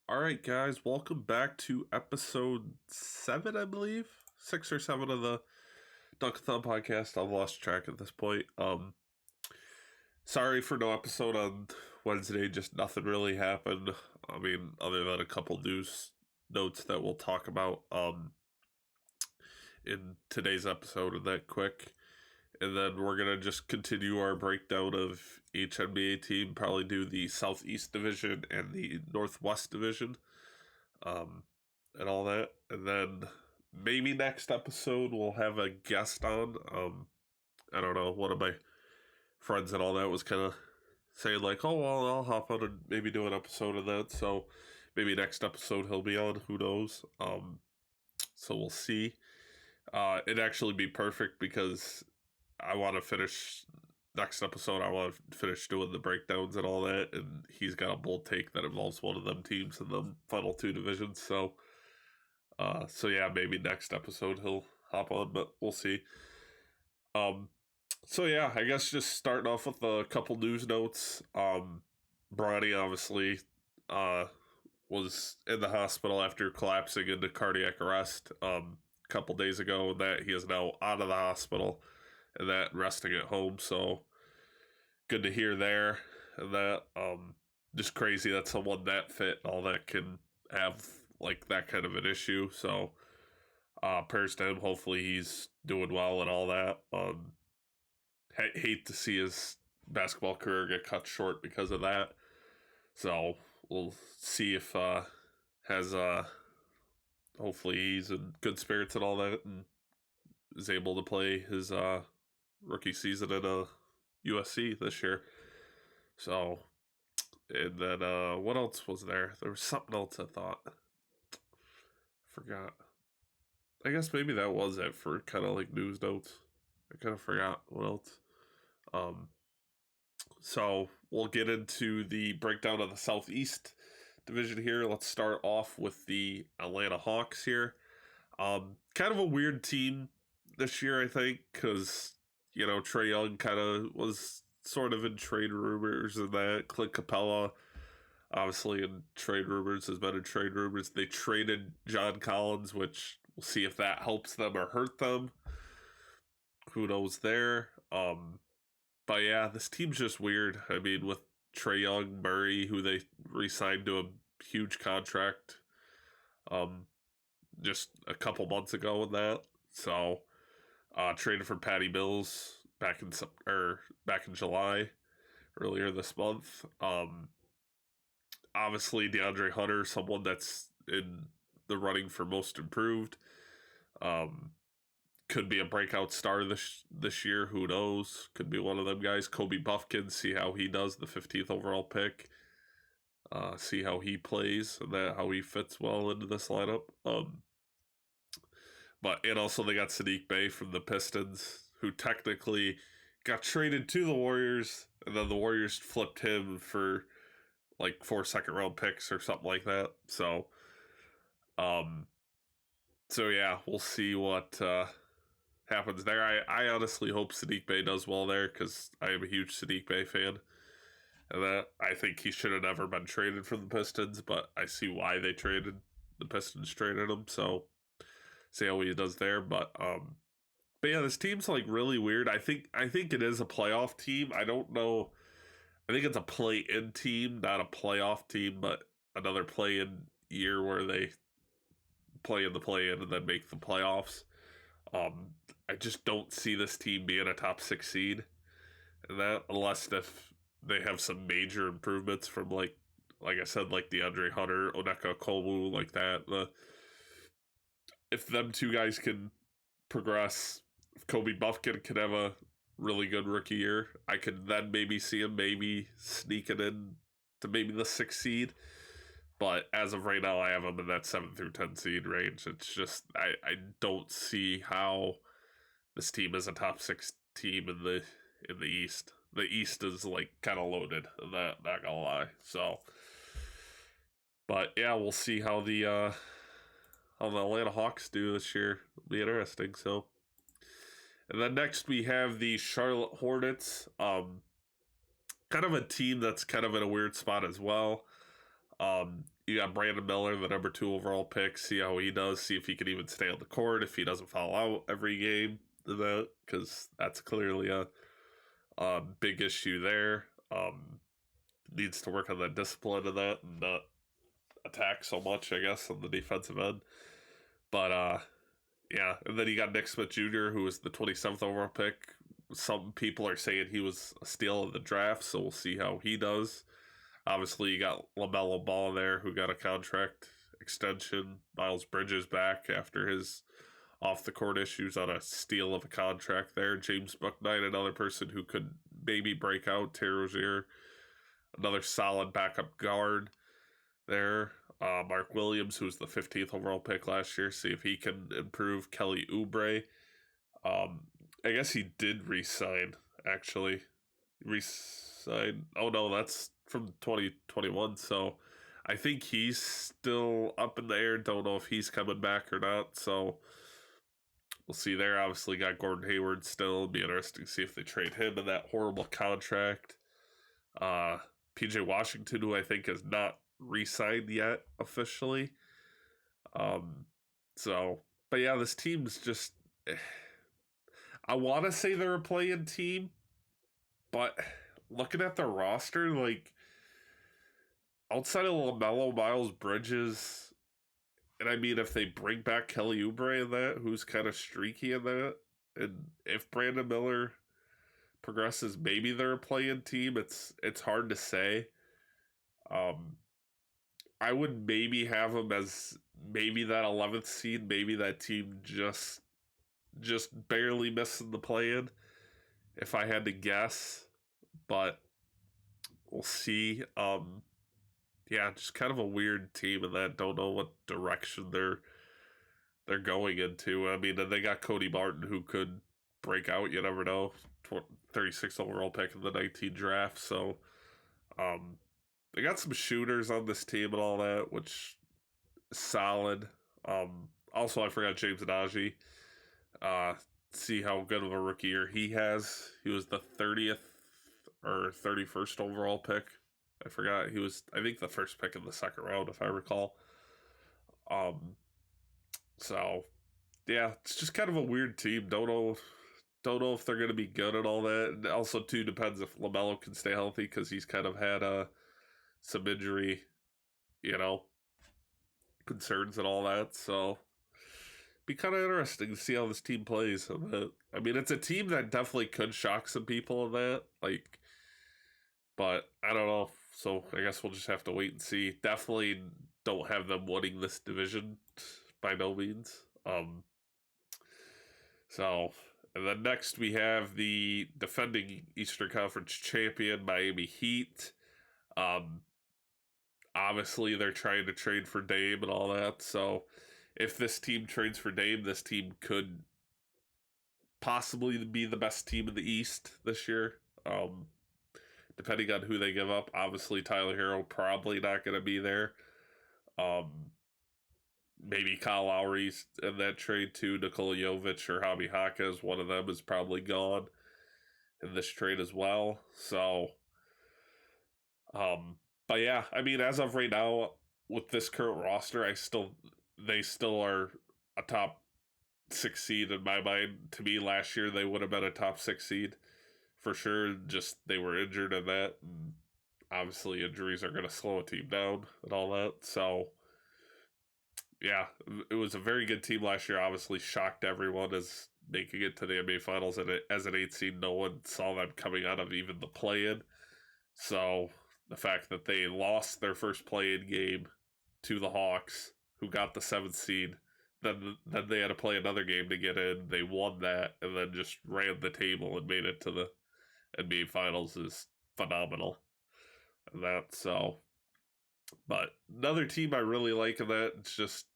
All right, guys, welcome back to episode 7, I believe. 6 or 7 of the Dunk-A-Thon podcast. I've lost track at this point. Sorry for no episode on Wednesday, just nothing really happened. I mean, other than a couple news notes that we'll talk about in today's episode of that quick. And then we're going to just continue our breakdown of each NBA team, probably do the Southeast Division and the Northwest Division, and all that. And then maybe next episode we'll have a guest on. I don't know, one of my friends and all that was kind of saying like, oh, well, I'll hop on and maybe do an episode of that. So maybe next episode he'll be on, who knows. So we'll see. It'd actually be perfect because I want to finish next episode. I want to finish doing the breakdowns and all that, and he's got a bold take that involves one of them teams in the final two divisions. So yeah, maybe next episode he'll hop on, but we'll see. So yeah, I guess just starting off with a couple news notes. Bronny obviously was in the hospital after collapsing into cardiac arrest a couple days ago, and that he is now out of the hospital and that resting at home. So good to hear there. And that just crazy that someone that fit and all that can have like that kind of an issue. So prayers to him. Hopefully he's doing well and all that. Hate to see his basketball career get cut short because of that. So we'll see if hopefully he's in good spirits and all that and is able to play his rookie season at USC this year. So, and then what else was there? There was something else I thought. Forgot. I guess maybe that was it for kind of like news notes. I kind of forgot what else. So we'll get into the breakdown of the Southeast Division here. Let's start off with the Atlanta Hawks here. Kind of a weird team this year, I think, because Trae Young kind of was sort of in trade rumors and that. Clint Capella, obviously, in trade rumors, has been in trade rumors. They traded John Collins, which we'll see if that helps them or hurt them. Who knows there? But yeah, this team's just weird. I mean, with Trae Young, Murray, who they re-signed to a huge contract just a couple months ago and that. So traded for Patty Mills back in July, earlier this month. Obviously DeAndre Hunter, someone that's in the running for most improved. Could be a breakout star this year. Who knows? Could be one of them guys. Kobe Buffkin, see how he does, the 15th overall pick. See how he plays and how he fits well into this lineup. And also they got Saddiq Bey from the Pistons, who technically got traded to the Warriors, and then the Warriors flipped him for like 4 second-round picks or something like that. So yeah, we'll see what happens there. I honestly hope Saddiq Bey does well there because I am a huge Saddiq Bey fan. And that I think he should have never been traded from the Pistons, but I see why the Pistons traded him. So see how he does there. But yeah, this team's like really weird. I think it is a playoff team. I don't know. I think it's a play-in team, not a playoff team, but another play-in year where they play in the play-in and then make the playoffs. I just don't see this team being a top 6 seed, and that unless if they have some major improvements from like I said, like DeAndre Hunter, Onyeka Okongwu, like that. If them two guys can progress, if Kobe Buffkin can have a really good rookie year, I could then maybe see him sneaking in to maybe the 6th seed. But as of right now, I have him in that 7 through 10 seed range. It's just I don't see how this team is a top 6 team in the East. The East is like kind of loaded. Not gonna lie. So, but yeah, we'll see how the Atlanta Hawks do this year. It'll be interesting. So, and then next we have the Charlotte Hornets. Kind of a team that's kind of in a weird spot as well. you got Brandon Miller, the number 2 overall pick. See how he does. See if he can even stay on the court. If he doesn't foul out every game, because that's clearly a big issue there. Needs to work on that discipline and that, and not attack so much, I guess, on the defensive end. But yeah, and then you got Nick Smith Jr., who was the 27th overall pick. Some people are saying he was a steal in the draft, so we'll see how he does. Obviously, you got LaMelo Ball there, who got a contract extension. Miles Bridges back after his off-the-court issues on a steal of a contract there. James Bouknight, another person who could maybe break out. Terry Rozier, another solid backup guard there. Mark Williams, who was the 15th overall pick last year, see if he can improve. Kelly Oubre. I guess he did re-sign, actually. Re-sign. Oh, no, that's from 2021, so I think he's still up in the air. Don't know if he's coming back or not, so we'll see there. Obviously got Gordon Hayward still. It'll be interesting to see if they trade him in that horrible contract. PJ Washington, who I think has not re-signed yet officially. But yeah, this team's just, I want to say they're a play-in team, but looking at their roster, like, outside of LaMelo, Miles Bridges, and I mean, if they bring back Kelly Oubre in that, who's kind of streaky in that, and if Brandon Miller progresses, maybe they're a play-in team. It's hard to say. I would maybe have them as maybe that 11th seed, maybe that team just barely missing the play-in, if I had to guess. But we'll see. Yeah, just kind of a weird team in that. Don't know what direction they're going into. I mean, they got Cody Martin, who could break out. You never know. 36th overall pick in the 19 draft. So, they got some shooters on this team and all that, which is solid. Also, I forgot James Naji. See how good of a rookie year he has. He was the 30th or 31st overall pick. I forgot. He was, I think, the first pick in the second round, if I recall. So, yeah, it's just kind of a weird team. Don't know if they're going to be good and all that. And also, too, depends if LaMelo can stay healthy, because he's kind of had some injury, concerns and all that. So, be kind of interesting to see how this team plays. I mean, it's a team that definitely could shock some people in that, but I don't know. So I guess we'll just have to wait and see. Definitely don't have them winning this division by no means. And then next we have the defending Eastern Conference champion, Miami Heat. Obviously they're trying to trade for Dame and all that. So if this team trades for Dame, this team could possibly be the best team in the East this year. Depending on who they give up. Obviously, Tyler Hero probably not going to be there. Maybe Kyle Lowry's in that trade too. Nikola Jovic or Javi Jaquez, one of them is probably gone in this trade as well. So, but yeah, I mean, as of right now, with this current roster, they still are a top 6 seed in my mind. To me, last year they would have been a top 6 seed. For sure, just they were injured in that, and obviously injuries are going to slow a team down and all that. So, yeah, it was a very good team last year. Obviously, shocked everyone as making it to the NBA Finals, and as an 8 seed, no one saw them coming out of even the play-in. So, the fact that they lost their first play-in game to the Hawks, who got the 7th seed, then they had to play another game to get in. They won that, and then just ran the table and made it to the NBA Finals is phenomenal. But another team I really like in that, it's just,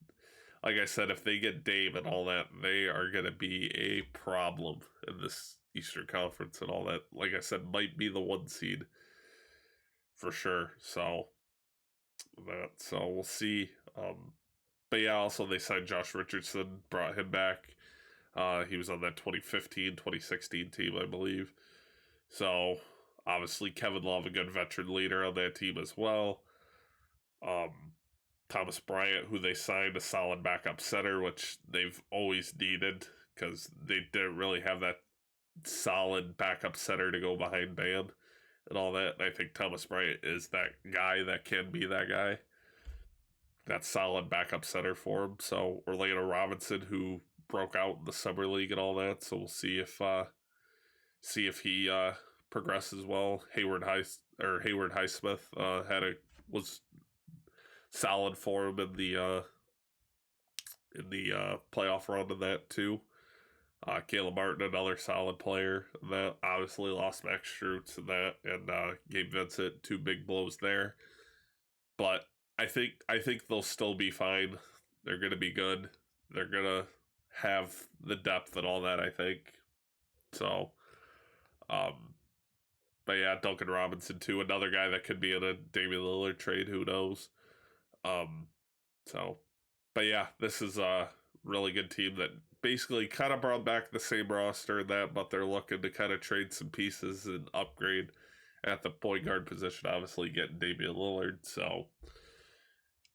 like I said, if they get Dame and all that, they are going to be a problem in this Eastern Conference and all that. Like I said, might be the 1 seed for sure. So we'll see. But yeah, also they signed Josh Richardson, brought him back. He was on that 2015-2016 team, I believe. So, obviously, Kevin Love, a good veteran leader on that team as well. Thomas Bryant, who they signed, a solid backup center, which they've always needed because they didn't really have that solid backup center to go behind Bam and all that. And I think Thomas Bryant is that guy that can be that guy, that solid backup center for him. So Orlando Robinson, who broke out in the summer league and all that, so we'll see if he progresses well. Hayward Highsmith was solid for him in the playoff run of that too. Caleb Martin, another solid player. That obviously lost Max Strutz and that, and Gabe Vincent, two big blows there. But I think they'll still be fine. They're gonna be good. They're gonna have the depth and all that, I think. So, but yeah, Duncan Robinson too, another guy that could be in a Damian Lillard trade. Who knows? So, but yeah, this is a really good team that basically kind of brought back the same roster and that, but they're looking to kind of trade some pieces and upgrade at the point guard position. Obviously, getting Damian Lillard. So,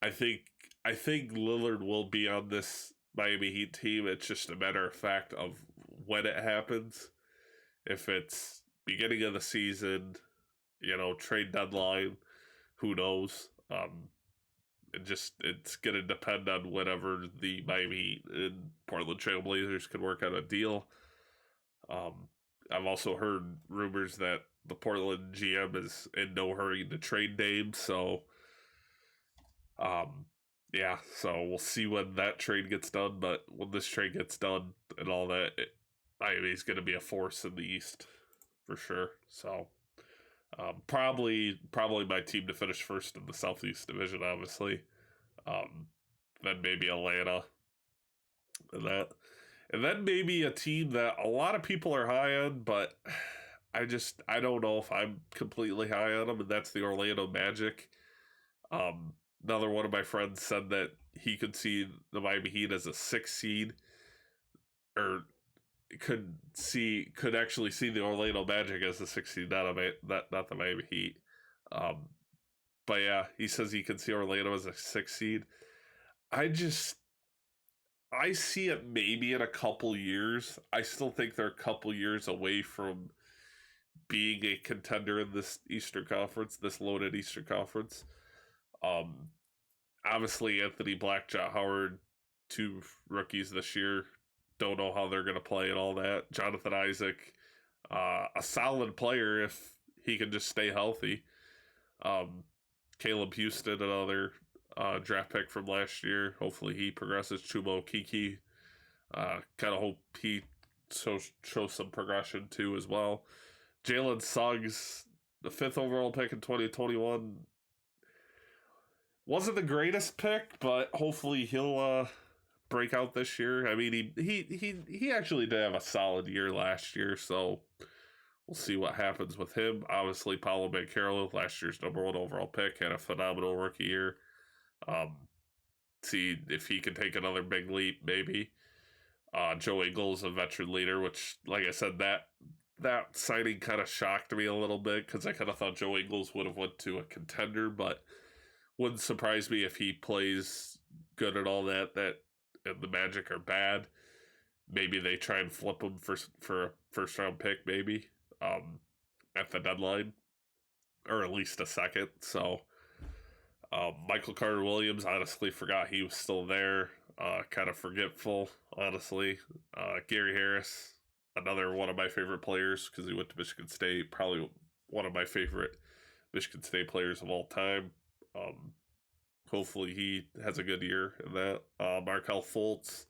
I think Lillard will be on this Miami Heat team. It's just a matter of fact of when it happens. If it's beginning of the season, trade deadline, who knows? It's gonna depend on whatever the Miami Heat and Portland Trail Blazers can work out a deal. I've also heard rumors that the Portland GM is in no hurry to trade Dame, so yeah, so we'll see when that trade gets done. But when this trade gets done and all that, Miami's gonna be a force in the East for sure. So. Probably my team to finish first in the Southeast Division, obviously. Then maybe Atlanta, and then maybe a team that a lot of people are high on, but I don't know if I'm completely high on them, and that's the Orlando Magic. Another one of my friends said that he could see the Miami Heat as a 6 seed, or could actually see the Orlando Magic as the 6 seed, not the Miami Heat. But yeah, he says he can see Orlando as a 6 seed. I see it maybe in a couple years. I still think they're a couple years away from being a contender in this Eastern Conference, this loaded Eastern Conference. Obviously Anthony Blackjaw Howard, 2 rookies this year. Don't know how they're going to play and all that. Jonathan Isaac, a solid player if he can just stay healthy. Caleb Houston, another draft pick from last year. Hopefully he progresses. Chumo Kiki, kind of hope he shows some progression too as well. Jalen Suggs, the 5th overall pick in 2021. Wasn't the greatest pick, but hopefully he'll break out this year. I mean, he actually did have a solid year last year, so we'll see what happens with him. Obviously, Paolo Banchero, last year's #1 overall pick, had a phenomenal rookie year. See if he can take another big leap, maybe. Joe Ingles, a veteran leader, which, like I said, that signing kind of shocked me a little bit because I kind of thought Joe Ingles would have went to a contender, but wouldn't surprise me if he plays good and all that. And the Magic are bad. Maybe they try and flip him for a first round pick, maybe at the deadline, or at least a second. So Michael Carter Williams, honestly forgot he was still there. Kind of forgetful, honestly. Gary Harris, another one of my favorite players because he went to Michigan State. Probably one of my favorite Michigan State players of all time. Hopefully he has a good year in that. Markelle Fultz,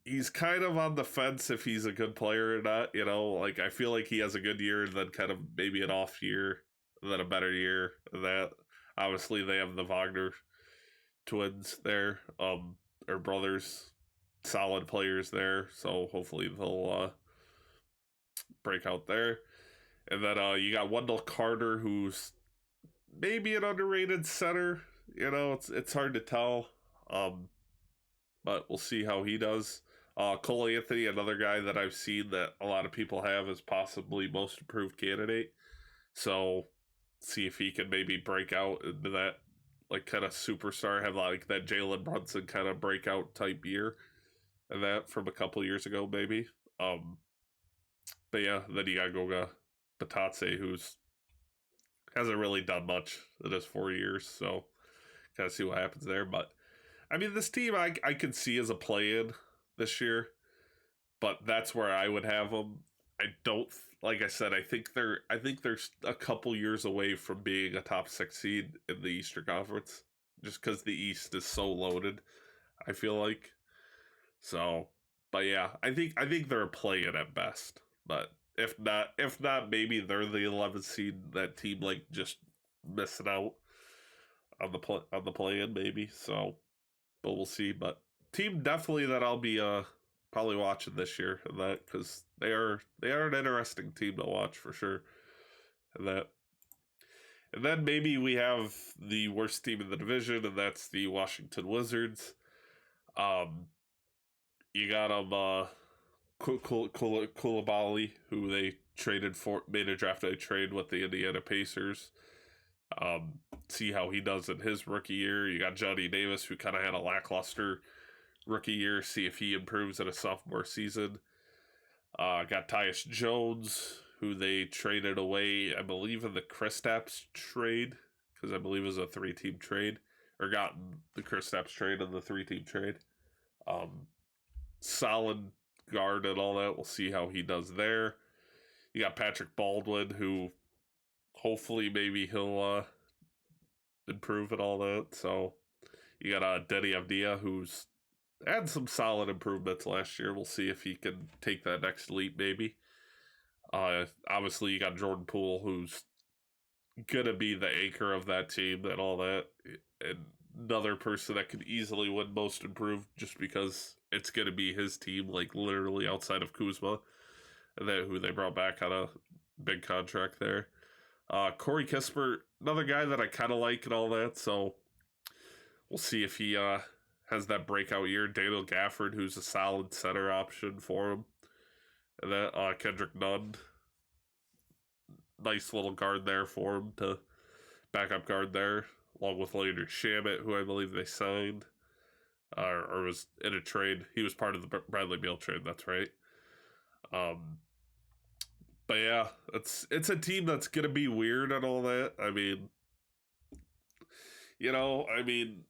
he's kind of on the fence if he's a good player or not. I feel like he has a good year and then kind of maybe an off year and then a better year and that. Obviously they have the Wagner twins there, or brothers, solid players there. So hopefully they'll break out there. And then you got Wendell Carter, who's maybe an underrated center. It's hard to tell. But we'll see how he does. Cole Anthony, another guy that I've seen that a lot of people have as possibly most improved candidate. So see if he can maybe break out into that like kind of superstar, have like that Jalen Brunson kind of breakout type year, and that from a couple years ago maybe. Um, but yeah, then you got Goga Batatse, who's hasn't really done much in his 4 years, so kind of see what happens there. But I mean, this team I can see as a play-in this year, but that's where I would have them. I don't like I said. I think they're a couple years away from being a top 6 seed in the Eastern Conference, just because the East is so loaded. I feel like so, but yeah, I think they're a play-in at best. But if not, maybe they're the 11th seed. That team like just missing out on the play-in maybe. So, but we'll see. But team definitely that I'll be probably watching this year, and that because they are an interesting team to watch for sure. And that and then maybe we have the worst team in the division, and that's the Washington Wizards. Um, you got them Koulibaly, who they traded for, made a draft day trade with the Indiana Pacers. See how he does in his rookie year. You got Johnny Davis, who kind of had a lackluster rookie year. See if he improves in a sophomore season. Got Tyus Jones, who they traded away, I believe, in the Kristaps trade, because I believe it was a 3-team trade, or got the Kristaps trade and the 3-team trade. Solid guard and all that. We'll see how he does there. You got Patrick Baldwin, who hopefully maybe he'll improve and all that. So you got Denny Avdia, who's had some solid improvements last year. We'll see if he can take that next leap, maybe. Obviously, you got Jordan Poole, who's gonna be the anchor of that team and all that, and another person that could easily win Most Improved just because it's gonna be his team, like literally outside of Kuzma, and that who they brought back on a big contract there. Corey Kispert, another guy that I kind of like and all that, so we'll see if he has that breakout year. Daniel Gafford, who's a solid center option for him. And then Kendrick Nunn, nice little guard there for him to backup guard there, along with Landry Shamet, who I believe they signed or was in a trade. He was part of the Bradley Beal trade. That's right. But yeah, it's a team that's gonna be weird and all that. I mean, I mean,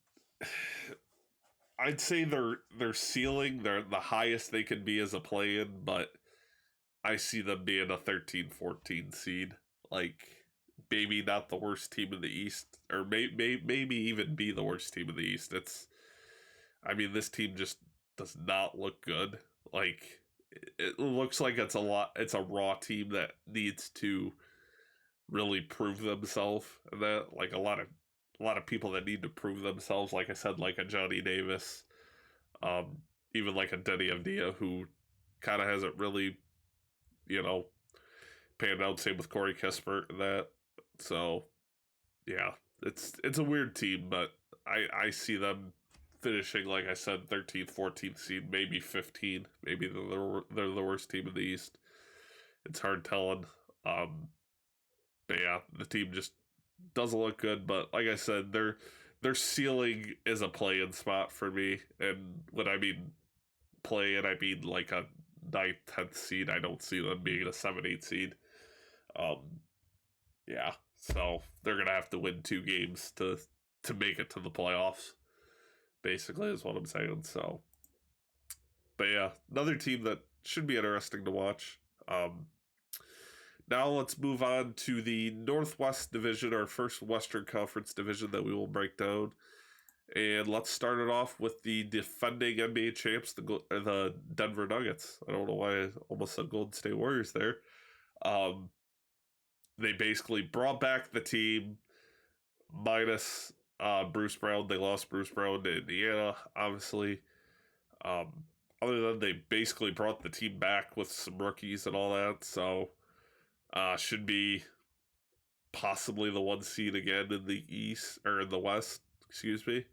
I'd say their ceiling, they're the highest they can be as a play-in, but I see them being a 13-14 seed. Like, maybe not the worst team in the East, or maybe even be the worst team in the East. I mean, this team just does not look good. Like, it looks like it's a raw team that needs to really prove themselves, and that like a lot of people that need to prove themselves. Like I said, like a Johnny Davis, even like a Denny Avdia, who kind of hasn't really, you know, panned out. Same with Corey Kispert and that. So yeah, it's a weird team, but I see them finishing, like I said, 13th, 14th seed, maybe 15. Maybe they're the worst team in the East. It's hard telling. But yeah, the team just doesn't look good. But like I said, their ceiling is a play-in spot for me. And when I mean play-in, I mean like a 9th, 10th seed. I don't see them being a 7, 8 seed. Yeah, so they're gonna have to win 2 games to make it to the playoffs. Basically, is what I'm saying. So, but yeah, another team that should be interesting to watch. Now let's move on to the Northwest Division, our first Western Conference division that we will break down. And let's start it off with the defending NBA champs, the Denver Nuggets. I don't know why I almost said Golden State Warriors there. They basically brought back the team minus Bruce Brown. They lost Bruce Brown to Indiana, obviously. Other than they basically brought the team back with some rookies and all that, so should be possibly the 1 seed again in the East or in the West. Excuse me.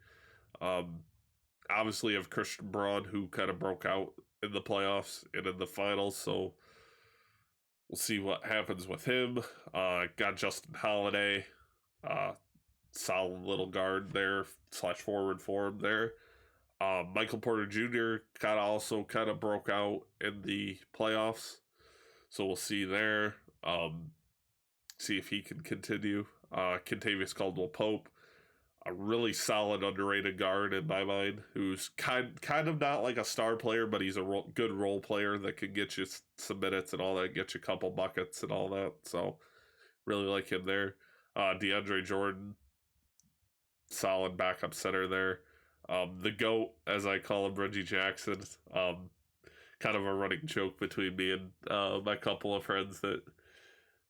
Obviously, you have Christian Braun, who kind of broke out in the playoffs and in the finals, so We'll see what happens with him. Got Justin Holiday, uh, solid little guard there slash forward for him there. Michael Porter Jr. kind of broke out in the playoffs, so we'll see there. See if he can continue. Kentavious Caldwell Pope, a really solid underrated guard in my mind, who's kind of not like a star player, but he's a good role player that can get you some minutes and all that, get you a couple buckets and all that. So really like him there. DeAndre Jordan, solid backup center there. The GOAT, as I call him, Reggie Jackson. Kind of a running joke between me and my couple of friends that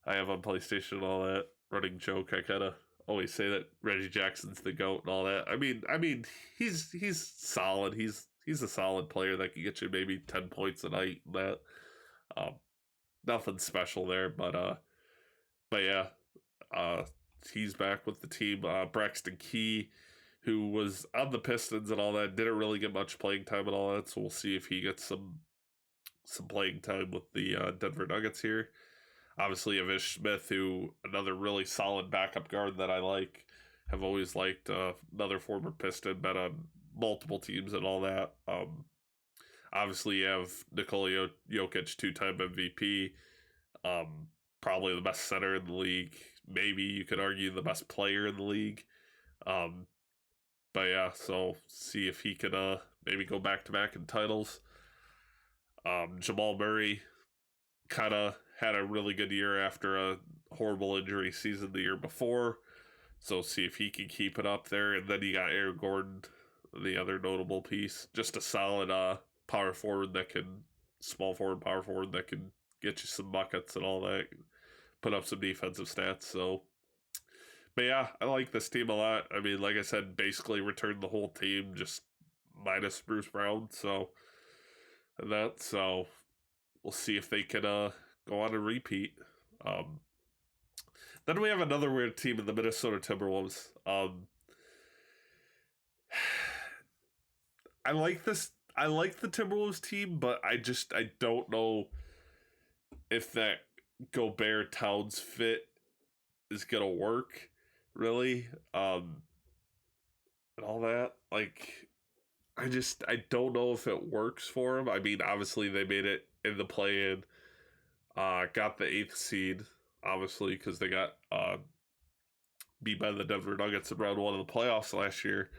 I have on PlayStation and all that. Running joke. I kind of always say that Reggie Jackson's the GOAT and all that. I mean, he's solid. He's a solid player that can get you maybe 10 points a night. And that, nothing special there, but yeah, he's back with the team. Braxton Key, who was on the Pistons and all that, didn't really get much playing time and all that. So we'll see if he gets some playing time with the Denver Nuggets here. Obviously, Avish Smith, who another really solid backup guard that I like, have always liked. Another former Piston, been on multiple teams and all that. Obviously, you have Nikola Jokic, 2-time MVP, probably the best center in the league. Maybe you could argue the best player in the league. But yeah, so see if he could maybe go back-to-back in titles. Jamal Murray kind of had a really good year after a horrible injury season the year before. So see if he can keep it up there. And then you got Aaron Gordon, the other notable piece. Just a solid power forward that can, small forward, power forward that can get you some buckets and all that. Put up some defensive stats. So, but yeah, I like this team a lot. I mean, like I said, basically returned the whole team, just minus Bruce Brown. So, and that, so we'll see if they can go on a repeat. Then we have another weird team in the Minnesota Timberwolves. I like this. I like the Timberwolves team, but I don't know if that Gobert Towns fit is gonna work, really. And all that. Like, I don't know if it works for him. I mean, obviously they made it in the play-in. Got the 8th seed, obviously, because they got beat by the Denver Nuggets in round 1 of the playoffs last year.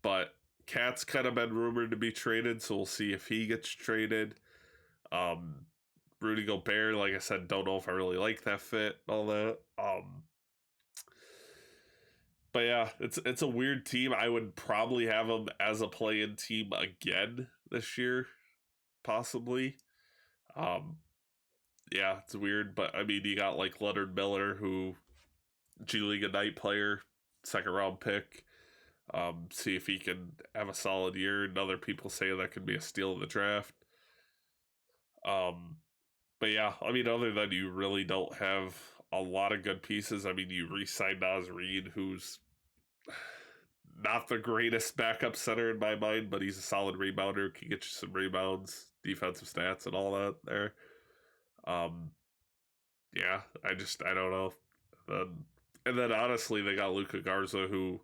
But Cat's kind of been rumored to be traded, so we'll see if he gets traded. Rudy Gobert, like I said, don't know if I really like that fit and all that. But yeah, it's a weird team. I would probably have them as a play-in team again this year, possibly. Yeah, it's weird, but I mean, you got like Leonard Miller, who G League Ignite player, 2nd round pick. See if he can have a solid year. And other people say that could be a steal of the draft. But yeah, I mean, other than you really don't have a lot of good pieces. I mean, you re-signed Naz Reid, who's not the greatest backup center in my mind, but he's a solid rebounder, can get you some rebounds, defensive stats, and all that there. Yeah, I don't know. And then honestly, they got Luka Garza, who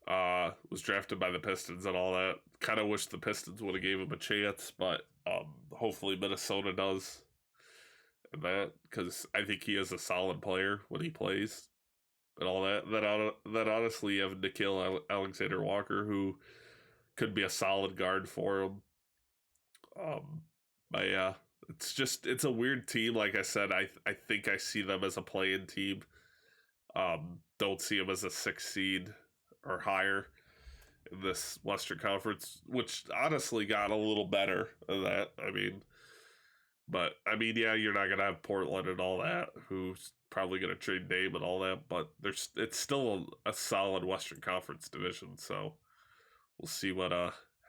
was drafted by the Pistons and all that. Kind of wish the Pistons would have gave him a chance, but hopefully Minnesota does. And that, because I think he is a solid player when he plays and all that. Then honestly, you have Nickeil Alexander Walker, who could be a solid guard for him. But yeah, it's a weird team. Like I said, I think I see them as a play-in team. Don't see them as a 6th seed or higher in this Western Conference, which honestly got a little better than that. But yeah, you're not gonna have Portland and all that, who's probably gonna trade Dame and all that. But it's still a solid Western Conference division, so we'll see what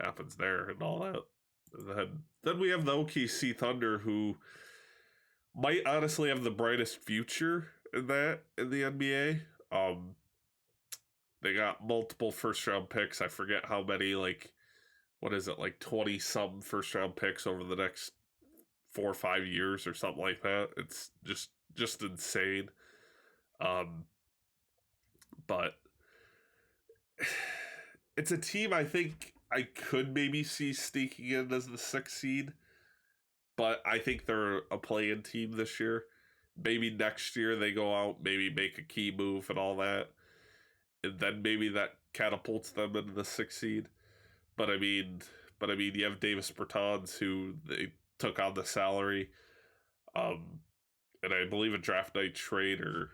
happens there and all that. And then we have the OKC Thunder, who might honestly have the brightest future in the NBA. They got multiple 1st-round picks. I forget how many, like, what is it, like 20-something 1st-round picks over the next 4 or 5 years or something like that. It's just insane. Um, but it's a team I think I could maybe see sneaking in as the 6th seed, but I think they're a play-in team this year. Maybe next year they go out, maybe make a key move and all that, and then maybe that catapults them into the 6th seed. But I mean, you have Davis Bertans who they took on the salary, and I believe a draft night trade or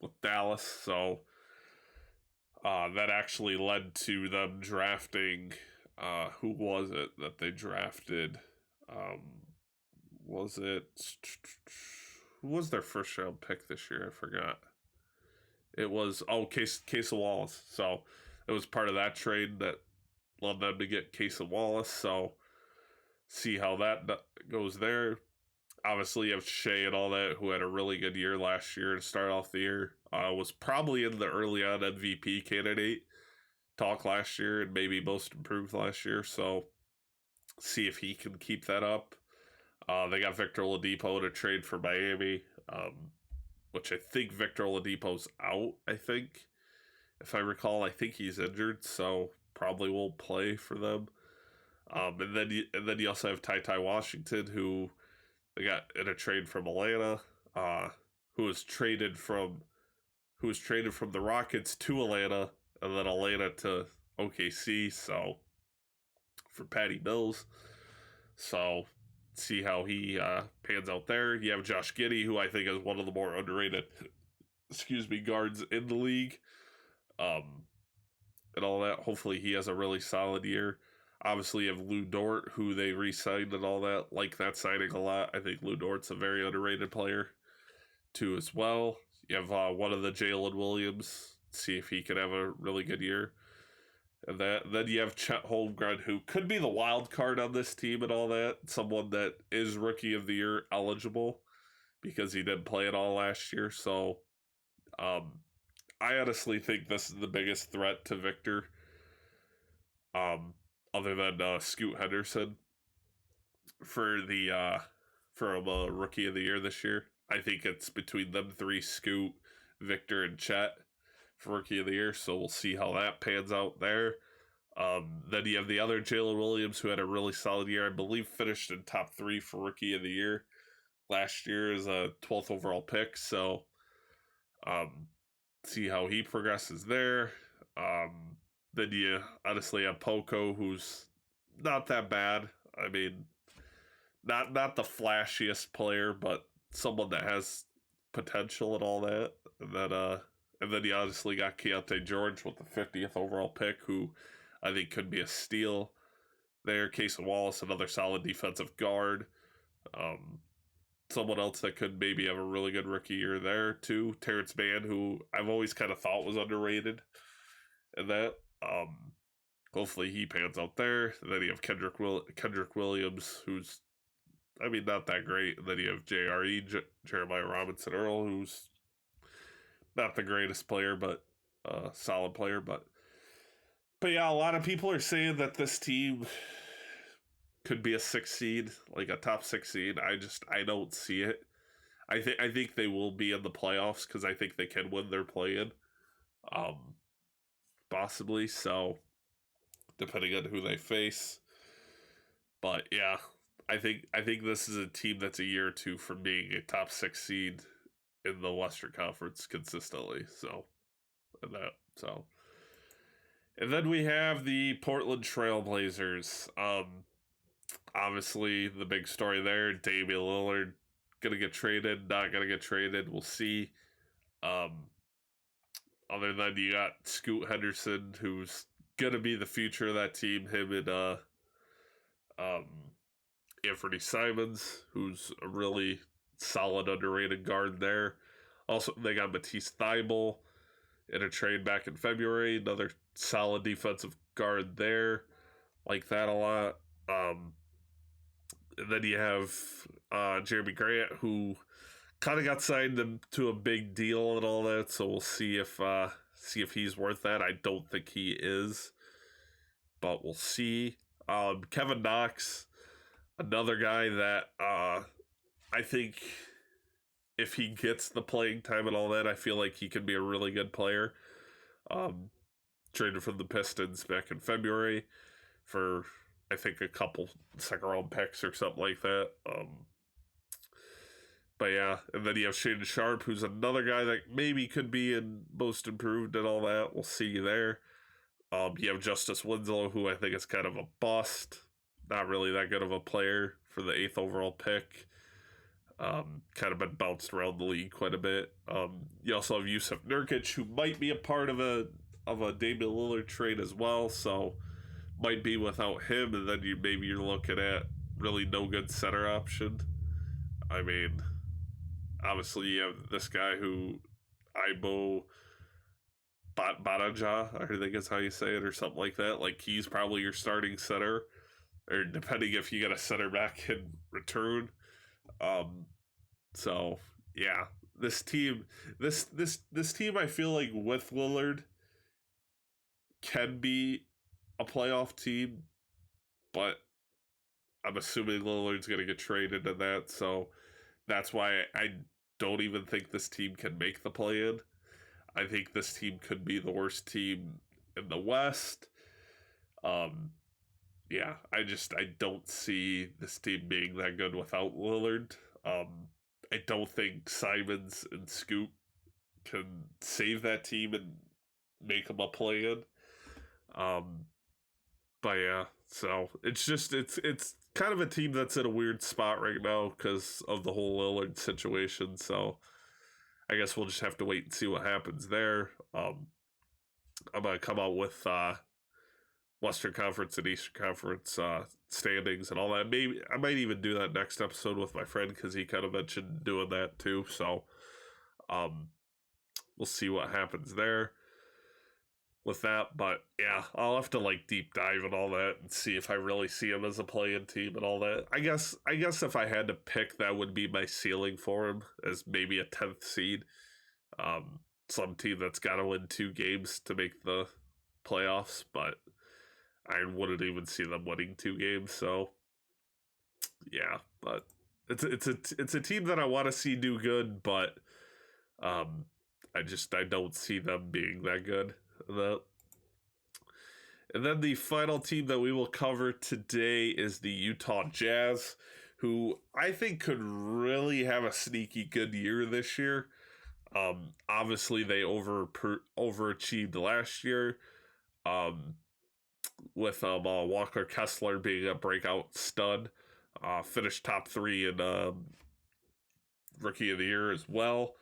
with Dallas. So that actually led to them drafting. Who was it that they drafted? Um, was it who was their first round pick this year? I forgot. It was Case Wallace. So it was part of that trade that led them to get Case Wallace. So see how that goes there. Obviously, you have Shea and all that, who had a really good year last year to start off the year. Was probably in the early on MVP candidate talk last year and maybe most improved last year. So see if he can keep that up. They got Victor Oladipo to trade for Miami, which I think Victor Oladipo's out. I think, if I recall, I think he's injured, so probably won't play for them. And then you also have Ty Washington, who they got in a trade from Atlanta, who was traded from the Rockets to Atlanta, and then Atlanta to OKC. So for Patty Mills, so see how he pans out there. You have Josh Giddey, who I think is one of the more underrated, guards in the league, and all that. Hopefully, he has a really solid year. Obviously, you have Lou Dort, who they re-signed and all that. Like that signing a lot. I think Lou Dort's a very underrated player, too, as well. You have one of the Jalen Williams. See if he can have a really good year. And then you have Chet Holmgren, who could be the wild card on this team and all that. Someone that is Rookie of the Year eligible because he didn't play at all last year. So I honestly think this is the biggest threat to Victor, other than Scoot Henderson for a Rookie of the Year this year. I think it's between them three, Scoot, Victor, and Chet for Rookie of the Year, so we'll see how that pans out there. Then you have the other Jalen Williams, who had a really solid year. I believe finished in top 3 for Rookie of the Year last year as a 12th overall pick, so see how he progresses there. Then you honestly have Poco, who's not that bad. I mean, not the flashiest player, but someone that has potential and all that. And then you obviously got Keontae George with the 50th overall pick, who I think could be a steal there. Casey Wallace, another solid defensive guard. Someone else that could maybe have a really good rookie year there, too. Terrence Mann, who I've always kind of thought was underrated. And that, hopefully he pans out there. And then you have Kendrick Williams, who's, I mean, not that great. And then you have Jeremiah Robinson Earl, who's not the greatest player, but solid player. But yeah, a lot of people are saying that this team could be a 6th seed, like a top 6 seed. I don't see it. I think they will be in the playoffs because I think they can win their play-in, possibly. So depending on who they face, but yeah, I think this is a team that's a year or two from being a top 6 seed in the Western Conference consistently. And then we have the Portland Trailblazers. Obviously the big story there, Damian Lillard gonna get traded, not gonna get traded. We'll see. Other than that, you got Scoot Henderson, who's gonna be the future of that team. Him and Anthony Simons, who's a really solid underrated guard there. Also, they got Matisse Thybulle in a trade back in February. Another solid defensive guard there. Like that a lot. And then you have Jeremy Grant, who kind of got signed to a big deal and all that. So we'll see if he's worth that. I don't think he is, but we'll see. Kevin Knox, Another guy that I think if he gets the playing time and all that, I feel like he can be a really good player. Um, Traded from the Pistons back in February for I think a couple second round picks or something like that. But yeah, and then you have Shaden Sharp, who's another guy that maybe could be in most improved and all that. We'll see there. You have Justice Winslow, who I think is kind of a bust. Not really that good of a player for the 8th overall pick. Kind of been bounced around the league quite a bit. You also have Yusuf Nurkic, who might be a part of a Damian Lillard trade as well. So might be without him, and then you're looking at really no good center option. I mean, obviously you have this guy who Ibo Baraja, I think is how you say it, or something like that. Like he's probably your starting center, or depending if you get a center back in return. So yeah, this team, this team, I feel like with Lillard can be a playoff team, but I'm assuming Lillard's going to get traded in that, so that's why I don't even think this team can make the play-in. I think this team could be the worst team in the West. Yeah, I don't see this team being that good without Lillard. I don't think Simons and Scoot can save that team and make them a play-in. But yeah, so it's kind of a team that's in a weird spot right now because of the whole Lillard situation. So I guess we'll just have to wait and see what happens there. I'm gonna come out with Western Conference and Eastern Conference standings and all that. Maybe I might even do that next episode with my friend because he kind of mentioned doing that too. So we'll see what happens there with that. But yeah, I'll have to like deep dive and all that and see if I really see him as a play-in team and all that. I guess if I had to pick, that would be my ceiling for him as maybe a 10th seed. Some team that's got to win 2 games to make the playoffs, but I wouldn't even see them winning 2 games. So yeah, but it's a team that I want to see do good, but I don't see them being that good. And then the final team that we will cover today is the Utah Jazz, who I think could really have a sneaky good year this year. Obviously they overachieved last year. With Walker Kessler being a breakout stud, finished top 3 in Rookie of the Year as well.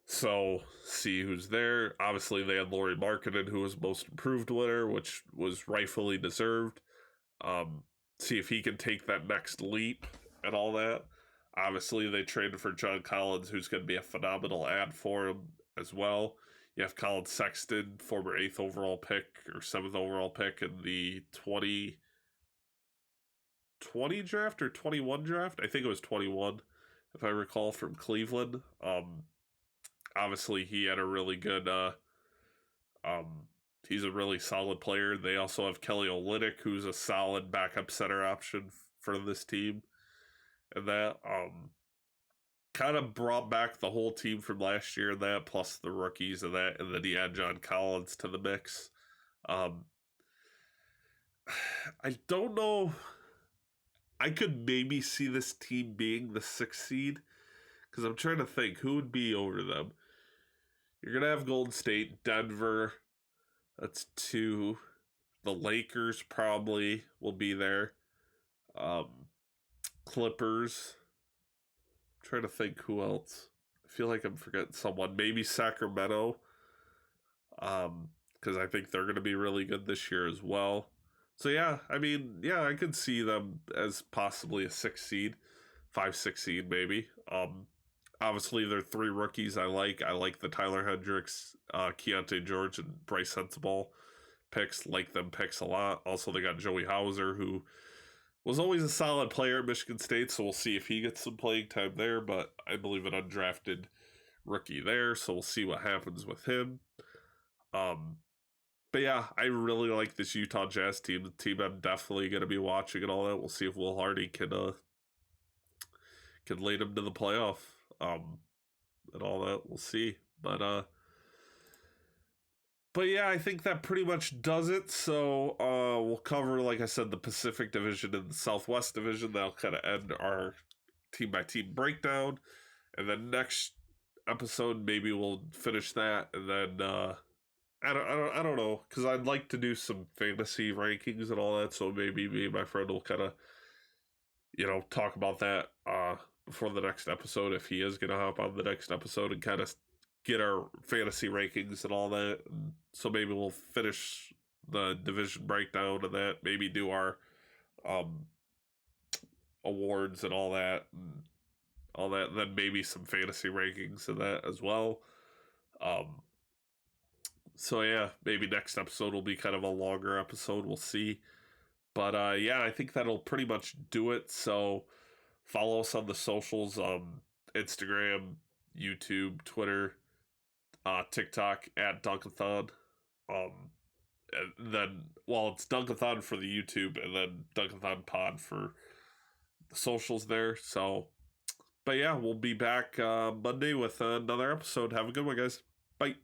So see who's there. Obviously they had Lauri Markkanen, who was most improved winner, which was rightfully deserved. See if he can take that next leap and all that. Obviously they traded for John Collins, who's going to be a phenomenal ad for him as well. You have Colin Sexton, former 8th overall pick or 7th overall pick in the 2020 draft or 21 draft. I think it was 21, if I recall, from Cleveland. Obviously, he had a really good. He's a really solid player. They also have Kelly Olynyk, who's a solid backup center option for this team, and that kind of brought back the whole team from last year, and that plus the rookies and that, and then you add John Collins to the mix. I don't know. I could maybe see this team being the 6th seed because I'm trying to think who would be over them. You're gonna have Golden State, Denver. That's 2. The Lakers probably will be there. Clippers. Trying to think who else. I feel like I'm forgetting someone. Maybe Sacramento. Because I think they're going to be really good this year as well. So yeah, I mean, yeah, I could see them as possibly a 6 seed, 5-6 seed maybe. Obviously there are 3 rookies I like. I like the Tyler Hendricks, Keontae George, and Bryce Sensabaugh picks. Like them picks a lot. Also, they got Joey Hauser, who was always a solid player at Michigan State, so we'll see if he gets some playing time there, but I believe an undrafted rookie there, so we'll see what happens with him. But yeah, I really like this Utah Jazz team. The team I'm definitely going to be watching and all that. We'll see if Will Hardy can lead them to the playoff. And all that. We'll see. But yeah, I think that pretty much does it. So we'll cover, like I said, the Pacific Division and the Southwest Division. That'll kind of end our team by team breakdown. And then next episode, maybe we'll finish that. And then I don't know, because I'd like to do some fantasy rankings and all that. So maybe me and my friend will kind of, talk about that before the next episode, if he is going to hop on the next episode and kind of get our fantasy rankings and all that. So maybe we'll finish the division breakdown and that, maybe do our awards and all that, and then maybe some fantasy rankings of that as well. So yeah, maybe next episode will be kind of a longer episode. We'll see. But yeah, I think that'll pretty much do it. So follow us on the socials, Instagram, YouTube, Twitter, TikTok at Dunk-A-Thon. And then, well, it's Dunk-A-Thon for the YouTube, and then Dunk-A-Thon Pod for the socials there. So, but yeah, we'll be back Monday with another episode. Have a good one, guys. Bye.